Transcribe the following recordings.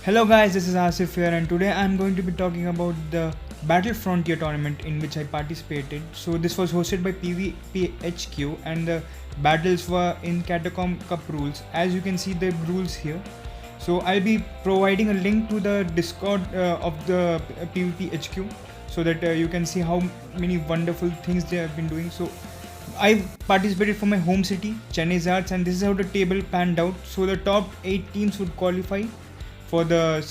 Hello guys, this is Asif here and today I'm going to be talking about the Battle Frontier tournament in which I participated. So this was hosted by PVPHQ and the battles were in Catacomb Cup rules. As you can see the rules here. So I'll be providing a link to the Discord of the PVPHQ so that you can see how many wonderful things they have been doing. So I participated for my home city, Chennaizards, and this is how the table panned out. So the top 8 teams would qualify for the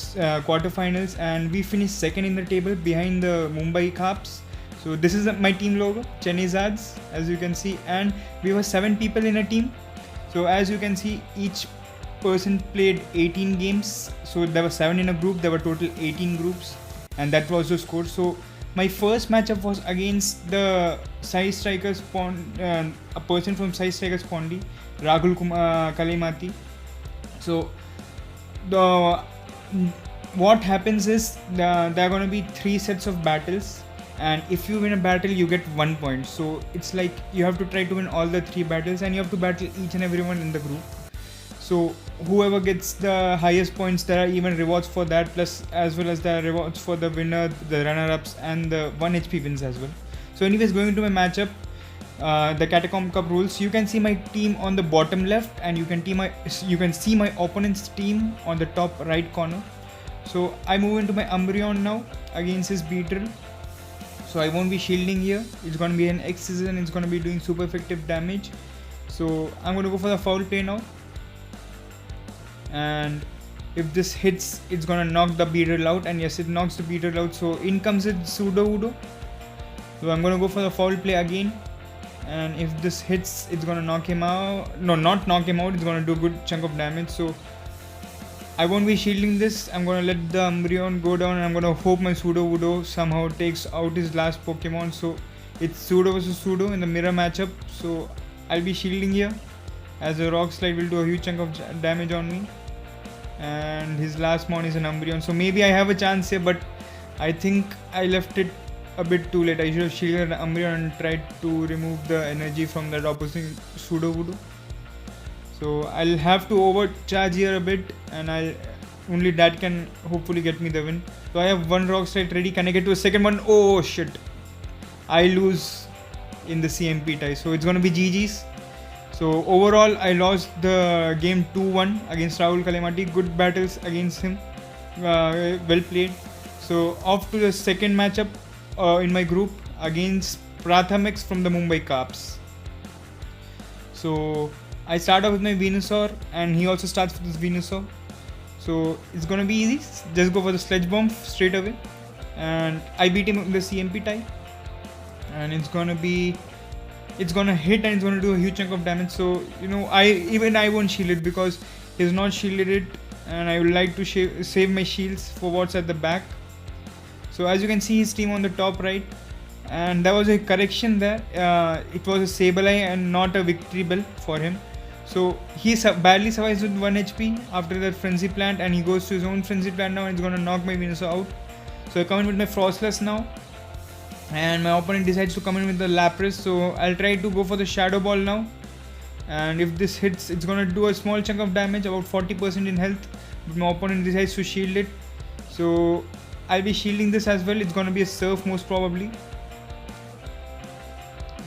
quarterfinals, and we finished second in the table behind the Mumbai Caps. So this is my team logo, Chennaizards, as you can see, and we were 7 people in a team. So as you can see, each person played 18 games. So there were 7 in a group. There were total 18 groups, and that was the score. So my first matchup was against the Sai Strikers a person from Sai Strikers Pondi, Rahul Kalimati. So what happens is there are going to be 3 sets of battles, and if you win a battle you get 1 point. So it's like you have to try to win all the 3 battles and you have to battle each and everyone in the group. So whoever gets the highest points, there are even rewards for that, plus as well as there are rewards for the winner, the runner-ups, and the 1 HP wins as well. So anyways, going to my matchup, the Catacomb Cup rules. You can see my team on the bottom left, and you can see my opponent's team on the top right corner. So I move into my Umbreon now against his Beetle. So I won't be shielding here. It's going to be an X season. It's going to be doing super effective damage. So I'm going to go for the foul play now. And if this hits, it's going to knock the Beetle out. And yes, it knocks the Beetle out. So in comes it Sudowoodo. So I'm going to go for the foul play again. And if this hits, it's going to knock him out. No, not knock him out. It's going to do a good chunk of damage. So I won't be shielding this. I'm going to let the Umbreon go down, and I'm going to hope my Sudowoodo somehow takes out his last Pokemon. So it's Pseudo versus Pseudo in the mirror matchup. So I'll be shielding here, as a Rock Slide will do a huge chunk of damage on me. And his last mon is an Umbreon. So maybe I have a chance here, but I think I left it a bit too late. I should have shielded Umbreon and tried to remove the energy from that opposing Sudowoodo. So I'll have to overcharge here a bit, and only that can hopefully get me the win. So I have 1 Rock Slide ready. Can I get to a second one? Oh shit! I lose in the CMP tie. So it's gonna be GG's. So overall, I lost the game 2-1 against Rahul Kalimati. Good battles against him. Well played. So off to the second matchup in my group against Prathamex from the Mumbai Caps. So I start off with my Venusaur, and he also starts with his Venusaur. So it's gonna be easy. Just go for the Sledge Bomb straight away, and I beat him in the CMP tie. And it's gonna hit, and it's gonna do a huge chunk of damage. So I won't shield it because he's not shielded it, and I would like to save my shields for what's at the back. So as you can see, his team on the top right, and there was a correction there. It was a Sableye and not a Victory Bell for him. So he barely survives with 1 HP after that Frenzy Plant, and he goes to his own Frenzy Plant now, and it's going to knock my Venusaur out. So I come in with my Frostless now, and my opponent decides to come in with the Lapras. So I'll try to go for the Shadow Ball now, and if this hits, it's going to do a small chunk of damage, about 40% in health, but my opponent decides to shield it. So I'll be shielding this as well. It's going to be a Surf most probably.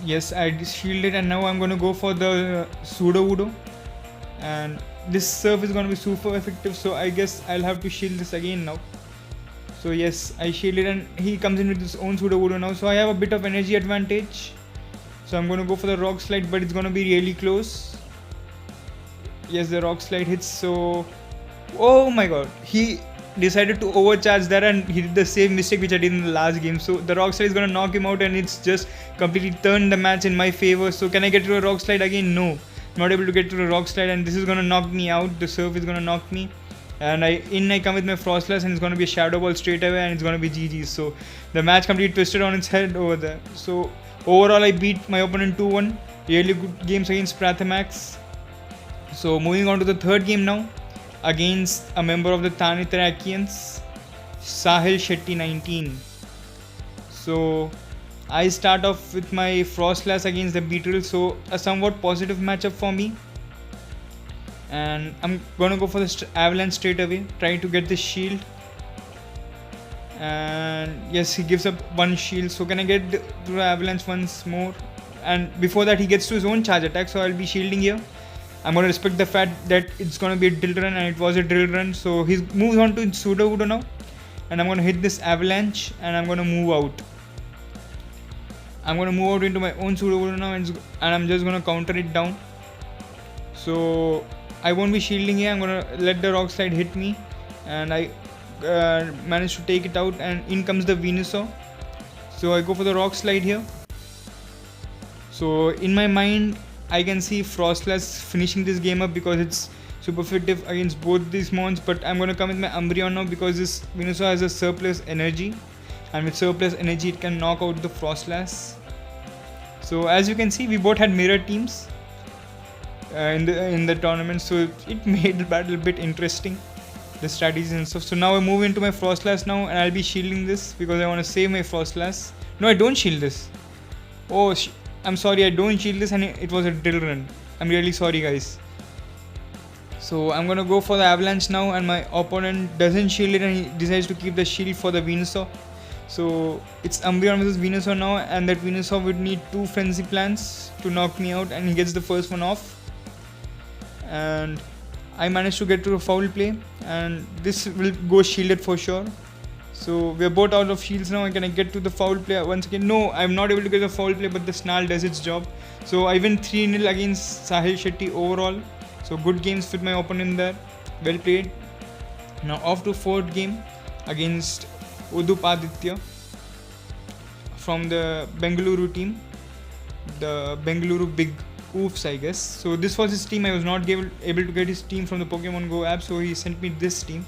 Yes, I shielded, and now I'm going to go for the Sudowoodo, and this Surf is going to be super effective, so I guess I'll have to shield this again now. So yes, I shielded, and he comes in with his own Sudowoodo now, so I have a bit of energy advantage. So I'm going to go for the Rock Slide, but it's going to be really close. Yes, the Rock Slide hits. So oh my god, he decided to overcharge that, and he did the same mistake which I did in the last game. So the Rock Slide is going to knock him out, and it's just completely turned the match in my favor. So can I get to a Rock Slide again? No, not able to get to a Rock Slide, and this is going to knock me out. The Surf is going to knock me, and I come with my Frostless, and it's going to be a Shadow Ball straight away, and it's going to be GG's. So the match completely twisted on its head over there. So overall, I beat my opponent 2-1. Really good games against Prathamex. So moving on to the third game now, against a member of the Thanitarakians, Sahil Shetty 19. So I start off with my Frostless against the Beetle, so a somewhat positive matchup for me. and I'm gonna go for the avalanche straight away, trying to get this shield. And yes, he gives up one shield, so can I get through the avalanche once more? And before that he gets to his own charge attack, so I'll be shielding here. I'm gonna respect the fact that it's gonna be a drill run, and it was a drill run, so he moves on to pseudo Udo now, and I'm gonna hit this avalanche and I'm gonna move out. I'm gonna move out into my own pseudo Udo now, and I'm just gonna counter it down. So I won't be shielding here, I'm gonna let the rock slide hit me, and I managed to take it out, and in comes the Venusaur. So I go for the rock slide here. So in my mind I can see Frostlass finishing this game up because it's super effective against both these mons, but I'm gonna come with my Umbreon now because this Venusaur has a surplus energy, and with surplus energy it can knock out the Frostlass. So as you can see, we both had mirror teams in the tournament, so it made the battle a bit interesting, the strategies and stuff. So now I move into my Frostlass now, and I'll be shielding this because I want to save my Frostlass. No, I don't shield this. Oh, I'm sorry, I don't shield this, and it was a drill run. I'm really sorry, guys. So I'm gonna go for the avalanche now, and my opponent doesn't shield it, and he decides to keep the shield for the Venusaur. So it's Umbreon versus Venusaur now, and that Venusaur would need 2 frenzy plants to knock me out, and he gets the first one off. And I managed to get to a foul play, and this will go shielded for sure. So we're both out of shields now, and can I get to the foul play once again? No, I'm not able to get the foul play, but the Snarl does its job. So I win 3-0 against Sahil Shetty overall. So good games with my opponent there, well played. Now off to 4th game against Udupaditya from the Bengaluru team, the Bengaluru Big Oofs, I guess. So this was his team. I was not able to get his team from the Pokemon Go app, so he sent me this team.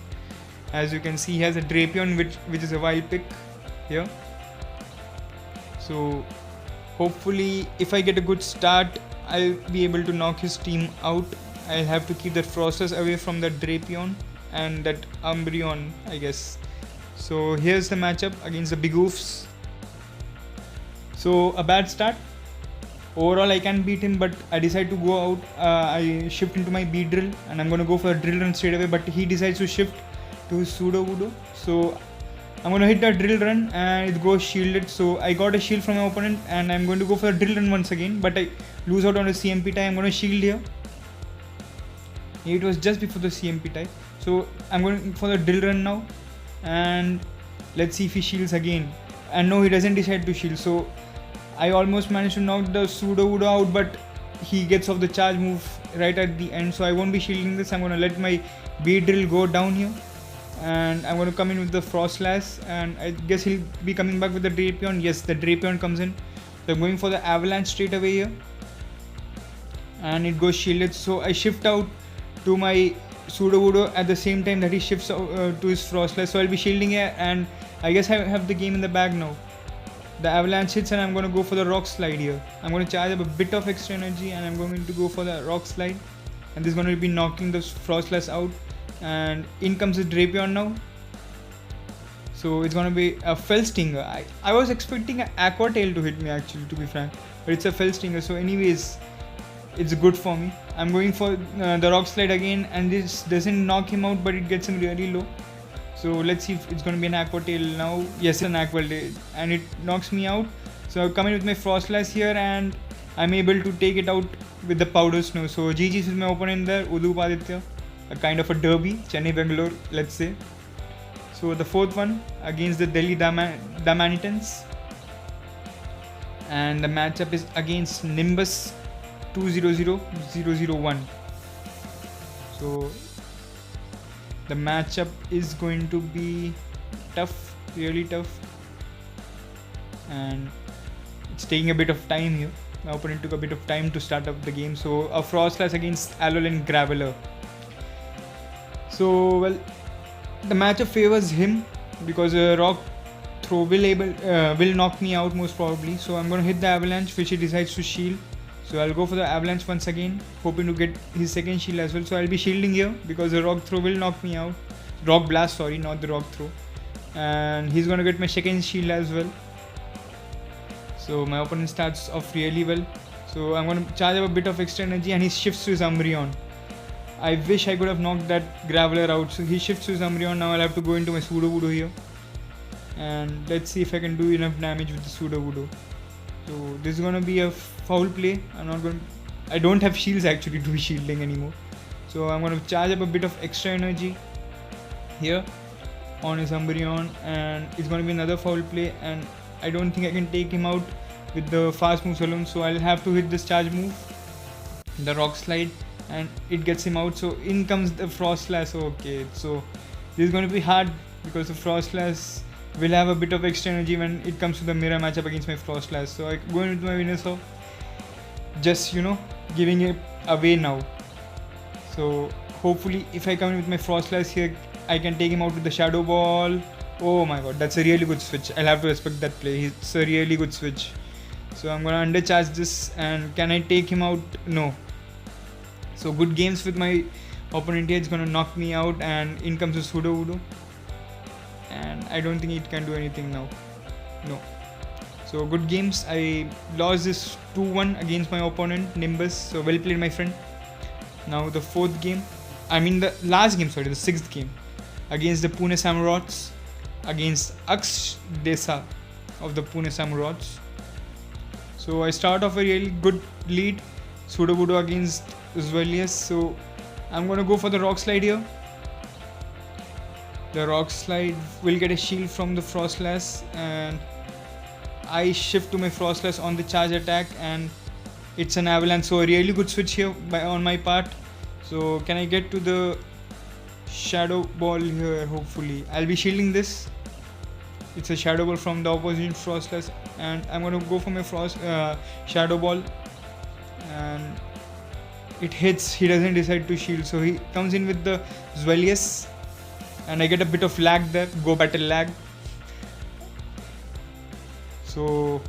As you can see, he has a Drapion, which is a wild pick here. So hopefully if I get a good start, I'll be able to knock his team out. I'll have to keep that Frostlass away from that Drapion and that Umbreon, I guess. So here's the matchup against the Big Oofs. So a bad start. Overall I can beat him, but I decide to go out. I shift into my Beedrill, and I'm going to go for a drill run straight away, but he decides to shift to his pseudo Udo. So I'm going to hit that drill run, and it goes shielded. So I got a shield from my opponent, and I'm going to go for a drill run once again, but I lose out on a CMP tie. I'm going to shield here. It was just before the CMP tie. So I'm going for the drill run now, and let's see if he shields again. And no, he doesn't decide to shield. So I almost managed to knock the pseudo Udo out, but he gets off the charge move right at the end. So I won't be shielding this. I'm going to let my Beedrill go down here, and I'm going to come in with the Frostlass, and I guess he'll be coming back with the Drapion. Yes, the Drapion comes in. So I'm going for the avalanche straight away here, and it goes shielded. So I shift out to my pseudo Udo at the same time that he shifts to his Frostlass. So I'll be shielding here, and I guess I have the game in the bag now. The avalanche hits, and I'm going to go for the rock slide here. I'm going to charge up a bit of extra energy, and I'm going to go for the rock slide, and this is going to be knocking the Frostlass out. And in comes the Drapion now. So it's going to be a Fell Stinger. I was expecting an Aqua Tail to hit me actually, to be frank, but it's a Fell Stinger. So anyways, it's good for me. I'm going for the rock slide again, and this doesn't knock him out, but it gets him really low. So let's see if it's going to be an Aqua Tail now. Yes, an Aqua Tail, and it knocks me out. So I'll come in with my Frostlass here, and I'm able to take it out with the Powder Snow. So GG's with my opponent there, Udupaditya. A kind of a derby, Chennai Bangalore, let's say. So the 4th one against the Delhi Damanitans, and the matchup is against Nimbus 200001. So the matchup is going to be tough, really tough, and it's taking a bit of time here. My opponent took a bit of time to start up the game. So a Frostlass against Alolan Graveler. So well, the matchup favors him because a rock throw will knock me out most probably. So I'm going to hit the avalanche, which he decides to shield. So I'll go for the avalanche once again, hoping to get his second shield as well. So I'll be shielding here because the rock throw will knock me out. Rock blast, sorry, not the rock throw. And he's going to get my second shield as well. So my opponent starts off really well. So I'm going to charge up a bit of extra energy, and he shifts to his Umbreon. I wish I could have knocked that Graveler out. So he shifts to his Umbreon. Now I'll have to go into my Sudowoodo here. And let's see if I can do enough damage with the Sudowoodo. So this is gonna be a foul play. I don't have shields actually to be shielding anymore. So I'm gonna charge up a bit of extra energy here on his Umbreon, and it's gonna be another foul play, and I don't think I can take him out with the fast moves alone. So I'll have to hit this charge move, the Rock Slide, and it gets him out. So in comes the Frost Slash. Okay, so this is gonna be hard because the Frost Slash will have a bit of extra energy when it comes to the mirror matchup against my Frost Slash. So I go in with my Venusaur, just giving it away now. So hopefully if I come in with my Frost Slash here, I can take him out with the Shadow Ball. Oh my god, that's a really good switch. I'll have to respect that play. It's a really good switch. So I'm gonna undercharge this, and can I take him out? No. So good games with my opponent here. It's gonna knock me out, and in comes the Sudowoodo. And I don't think it can do anything now. No. So good games. I lost this 2-1 against my opponent Nimbus. So well played, my friend. Now the fourth game. The last game, sorry, the sixth game. Against the Pune Samurats. Against Aksh Desa of the Pune Samurats. So I start off a really good lead. Sudowoodo against Zweilious. So I'm gonna go for the Rock Slide here. The Rock Slide will get a shield from the Frost Slash, and I shift to my Frost Slash on the charge attack, and it's an Avalanche. So a really good switch here on my part. So can I get to the Shadow Ball here? Hopefully I'll be shielding this. It's a Shadow Ball from the opposition Frost Slash, and I'm going to go for my Shadow Ball, and it hits. He doesn't decide to shield, so he comes in with the Zweilious, and I get a bit of lag there, go battle lag. So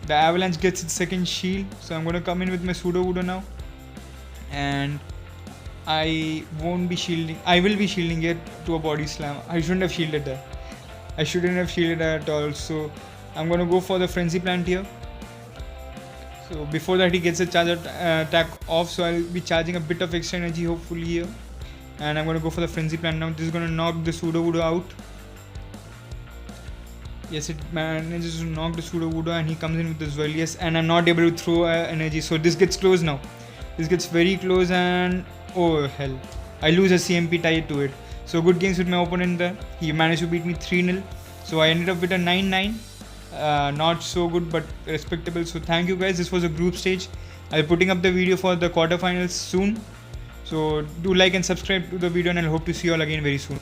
the Avalanche gets its second shield, so I'm going to come in with my Sudowoodo now, and I won't be shielding. I will be shielding it to a Body Slam. I shouldn't have shielded there. I shouldn't have shielded at all. So I'm going to go for the Frenzy Plant here. So before that he gets a charge attack off, so I'll be charging a bit of extra energy hopefully here. And I'm going to go for the Frenzy Plant now. This is going to knock the Sudowoodo out. Yes, it manages to knock the Sudowoodo, and he comes in with the Zweilious, and I'm not able to throw energy. So this gets close now. This gets very close, and oh hell, I lose a CMP tie to it. So good games with my opponent there. He managed to beat me 3-0. So I ended up with a 9-9. Not so good, but respectable. So thank you guys. This was a group stage. I'll be putting up the video for the quarterfinals soon. So do like and subscribe to the video, and I hope to see you all again very soon.